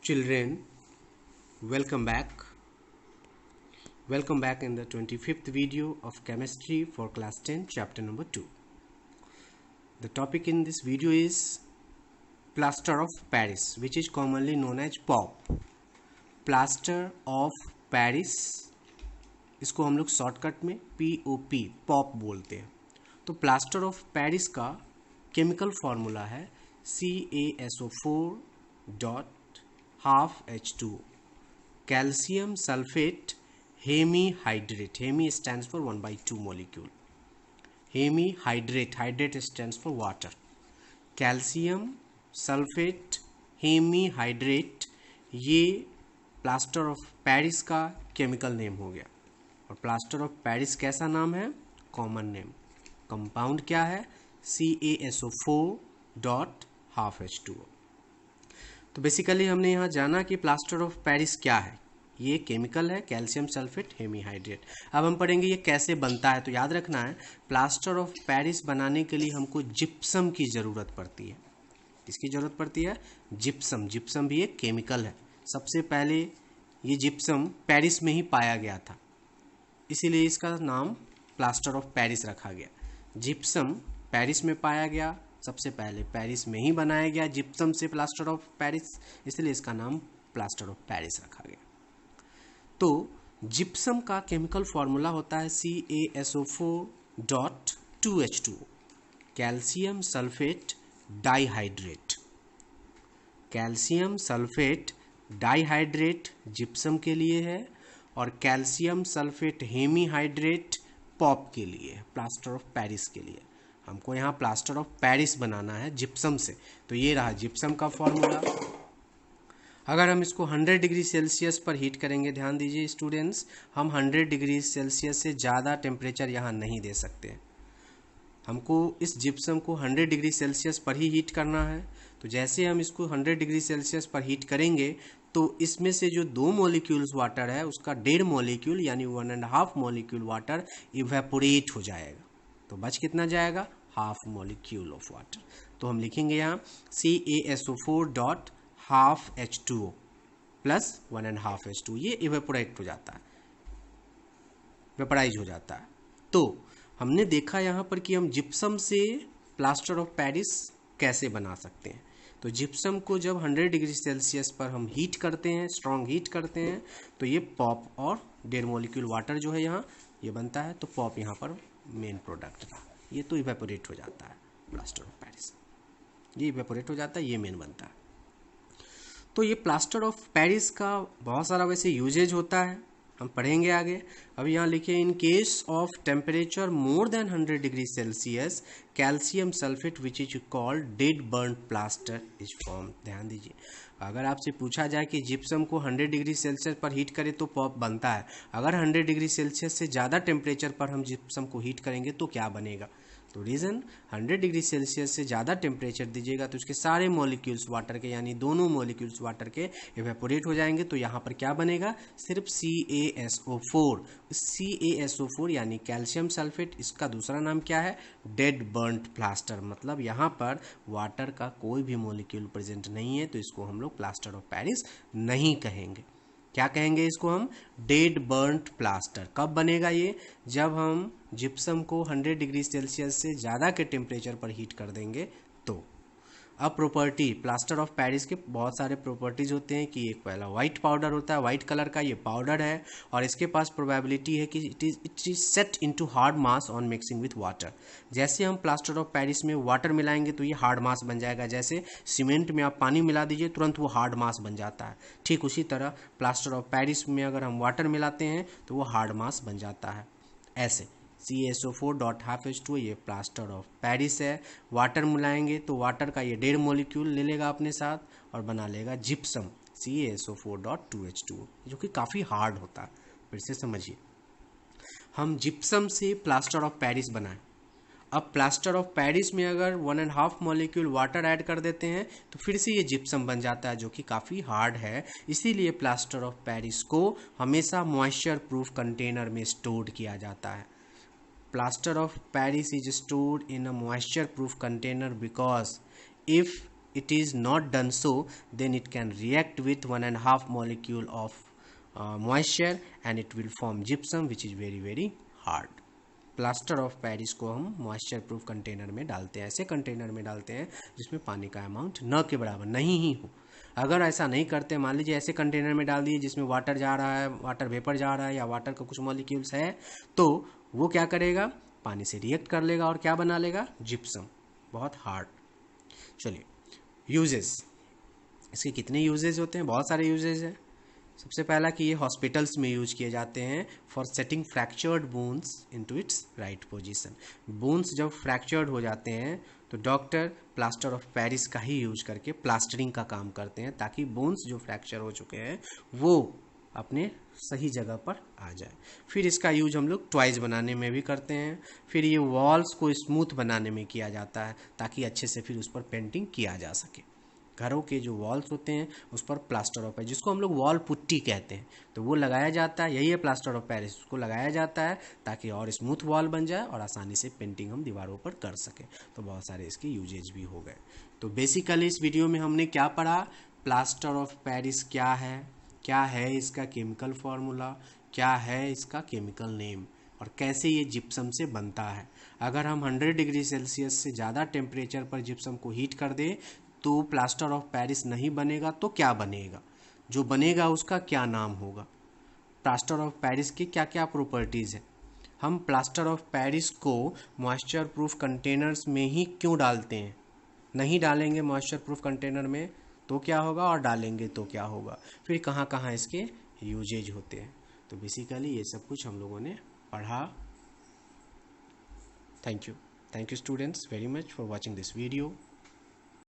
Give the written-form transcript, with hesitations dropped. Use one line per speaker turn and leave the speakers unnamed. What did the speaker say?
Children, welcome back. Welcome back in the 25th video of chemistry for class 10 chapter number 2. The topic in this video is plaster of Paris, which is commonly known as POP. Plaster of Paris, इसको हम लोग shortcut में POP pop बोलते हैं. तो plaster of Paris का chemical formula है CaSO4.12H2O, calcium sulphate hemihydrate. Hemi stands for 1/2 molecule. Hemihydrate, hydrate stands for water. Calcium sulphate hemihydrate, ये प्लास्टर ऑफ पेरिस का केमिकल नेम हो गया. और प्लास्टर ऑफ पेरिस कैसा नाम है? Common name. कंपाउंड क्या है? CaSO4.12H2O. तो बेसिकली हमने यहाँ जाना कि प्लास्टर ऑफ पेरिस क्या है. ये केमिकल है कैल्शियम सल्फेट हेमीहाइड्रेट. अब हम पढ़ेंगे ये कैसे बनता है. तो याद रखना है, प्लास्टर ऑफ पेरिस बनाने के लिए हमको जिप्सम की ज़रूरत पड़ती है. किसकी ज़रूरत पड़ती है? जिप्सम. जिप्सम भी एक केमिकल है. सबसे पहले ये जिप्सम पेरिस में ही पाया गया था, इसीलिए इसका नाम प्लास्टर ऑफ पेरिस रखा गया. जिप्सम पेरिस में पाया गया, सबसे पहले पेरिस में ही बनाया गया जिप्सम से प्लास्टर ऑफ पेरिस, इसलिए इसका नाम प्लास्टर ऑफ पेरिस रखा गया. तो जिप्सम का केमिकल फॉर्मूला होता है CaSO4.2H2O, calcium sulphate dihydrate. Calcium sulphate dihydrate gypsum के लिए है और कैल्शियम सल्फेट हेमीहाइड्रेट पॉप के लिए है, प्लास्टर ऑफ पेरिस के लिए. हमको यहाँ प्लास्टर ऑफ पेरिस बनाना है जिप्सम से. तो ये रहा जिप्सम का फॉर्मूला. अगर हम इसको 100 डिग्री सेल्सियस पर हीट करेंगे, ध्यान दीजिए स्टूडेंट्स, हम 100 डिग्री सेल्सियस से ज़्यादा टेम्परेचर यहाँ नहीं दे सकते. हमको इस जिप्सम को 100 डिग्री सेल्सियस पर ही हीट करना है. तो जैसे हम इसको 100 डिग्री सेल्सियस पर हीट करेंगे तो इसमें से जो 2 मॉलिक्यूल्स वाटर है उसका 1.5 मॉलिक्यूल यानी 1.5 मॉलिक्यूल वाटर इवेपोरेट हो जाएगा. तो बच कितना जाएगा? Half molecule of water. तो हम लिखेंगे यहाँ CaSO4.12H2O प्लस 1.5H2. ये इवेपोरेट हो जाता है, वेपराइज हो जाता है. तो हमने देखा यहाँ पर कि हम जिप्सम से प्लास्टर ऑफ पेरिस कैसे बना सकते हैं. तो जिप्सम को जब 100 डिग्री सेल्सियस पर हम हीट करते हैं, स्ट्रॉन्ग हीट करते हैं, तो ये पॉप और 1.5 मॉलिक्यूल वाटर जो है यहाँ ये बनता है. तो पॉप यहाँ पर मेन प्रोडक्ट था. ये तो इवेपोरेट हो जाता है प्लास्टर ऑफ पेरिस, ये इवेपोरेट हो जाता है, ये मेन बनता है. तो ये प्लास्टर ऑफ पेरिस का बहुत सारा वैसे यूजेज होता है, हम पढ़ेंगे आगे. अब यहाँ लिखिए, in case of temperature more than 100 degree Celsius calcium sulphate which is called dead burn plaster is form. ध्यान दीजिए, अगर आपसे पूछा जाए कि जिप्सम को 100 डिग्री सेल्सियस पर हीट करें तो पॉप बनता है, अगर 100 डिग्री सेल्सियस से ज़्यादा टेम्परेचर पर हम जिप्सम को हीट करेंगे तो क्या बनेगा? तो रीज़न 100 डिग्री सेल्सियस से ज़्यादा टेम्परेचर दीजिएगा तो उसके सारे मॉलिक्यूल्स वाटर के यानी दोनों मॉलिक्यूल्स वाटर के इवेपोरेट हो जाएंगे. तो यहाँ पर क्या बनेगा? सिर्फ CaSO4. CaSO4 यानी कैल्शियम सल्फेट, इसका दूसरा नाम क्या है? Dead burnt plaster. मतलब यहाँ पर वाटर का कोई भी मॉलिक्यूल प्रेजेंट नहीं है, तो इसको हम लोग प्लास्टर ऑफ पेरिस नहीं कहेंगे. क्या कहेंगे इसको हम? Dead burnt plaster. कब बनेगा ये? जब हम जिप्सम को 100 डिग्री सेल्सियस से ज़्यादा के टेम्परेचर पर हीट कर देंगे तो. अब प्रॉपर्टी, प्लास्टर ऑफ पेरिस के बहुत सारे प्रॉपर्टीज होते हैं कि एक पहला वाइट पाउडर होता है, वाइट कलर का ये पाउडर है और इसके पास प्रोबेबिलिटी है कि it is set into hard mass on mixing with water. जैसे हम प्लास्टर ऑफ पेरिस में वाटर मिलाएंगे तो ये हार्ड मास बन जाएगा. जैसे सीमेंट में आप पानी मिला दीजिए तुरंत वो हार्ड मास बन जाता है, ठीक उसी तरह प्लास्टर ऑफ पेरिस में अगर हम वाटर मिलाते हैं तो वो हार्ड मास बन जाता है. ऐसे CaSO4.12H2O ये प्लास्टर ऑफ पेरिस है. वाटर मिलाएंगे तो वाटर का ये 1.5 मॉलिक्यूल ले लेगा अपने साथ और बना लेगा जिप्सम CaSO4.2H2O, जो कि काफ़ी हार्ड होता है. फिर से समझिए, हम जिप्सम से प्लास्टर ऑफ पेरिस बनाएं. अब प्लास्टर ऑफ पेरिस में अगर 1.5 मॉलिक्यूल वाटर ऐड कर देते हैं तो फिर से ये जिप्सम बन जाता है, जो कि काफ़ी हार्ड है. इसीलिए प्लास्टर ऑफ पेरिस को हमेशा मॉइस्चर प्रूफ कंटेनर में स्टोर किया जाता है. Plaster of Paris is stored in a moisture proof container because if it is not done so, then it can react with 1.5 molecule of moisture and it will form gypsum which is very very hard. Plaster of Paris को हम moisture proof container में डालते हैं, ऐसे container में डालते हैं जिसमें पानी का अमाउंट न के बराबर नहीं ही हो। अगर ऐसा नहीं करते, मान लीजिए ऐसे कंटेनर में डाल दिए जिसमें वाटर जा रहा है, वाटर वेपर जा रहा है या वाटर का कुछ मॉलिक्यूल्स है, तो वो क्या करेगा, पानी से रिएक्ट कर लेगा और क्या बना लेगा, जिप्सम, बहुत हार्ड। चलिए यूजेस, इसके कितने यूजेस होते हैं, बहुत सारे यूजेस हैं। सबसे पहला कि ये हॉस्पिटल्स में यूज किए जाते हैं for setting fractured bones into its right position. Bones जब फ्रैक्चर्ड हो जाते हैं तो डॉक्टर प्लास्टर ऑफ पेरिस का ही यूज करके प्लास्टरिंग का काम करते हैं ताकि बोन्स जो फ्रैक्चर हो चुके हैं वो अपने सही जगह पर आ जाए। फिर इसका यूज हम लोग टॉयज बनाने में भी करते हैं। फिर ये वॉल्स को स्मूथ बनाने में किया जाता है ताकि अच्छे से फिर उस पर पेंटिंग किया जा सके। घरों के जो वॉल्स होते हैं उस पर प्लास्टर ऑफ पेरिस, जिसको हम लोग वॉल पुट्टी कहते हैं, तो वो लगाया जाता है, यही है प्लास्टर ऑफ पेरिस, उसको लगाया जाता है ताकि और स्मूथ वॉल बन जाए और आसानी से पेंटिंग हम दीवारों पर कर सकें। तो बहुत सारे इसके यूजेज भी हो गए। तो बेसिकली इस वीडियो में हमने क्या पढ़ा, प्लास्टर ऑफ पेरिस क्या है इसका केमिकल फार्मूला, क्या है इसका केमिकल नेम और कैसे ये जिप्सम से बनता है। अगर हम 100 डिग्री सेल्सियस से ज़्यादा टेम्परेचर पर जिप्सम को हीट कर दें तो प्लास्टर ऑफ पेरिस नहीं बनेगा, तो क्या बनेगा, जो बनेगा उसका क्या नाम होगा, प्लास्टर ऑफ पेरिस की क्या क्या प्रॉपर्टीज़ है। हम प्लास्टर ऑफ पेरिस को मॉइस्चर प्रूफ कंटेनर्स में ही क्यों डालते हैं, नहीं डालेंगे मॉइस्चर प्रूफ कंटेनर में तो क्या होगा और डालेंगे तो क्या होगा, फिर कहाँ कहाँ इसके यूजेज होते हैं। तो बेसिकली ये सब कुछ हम लोगों ने पढ़ा। Thank you students very much for watching this video.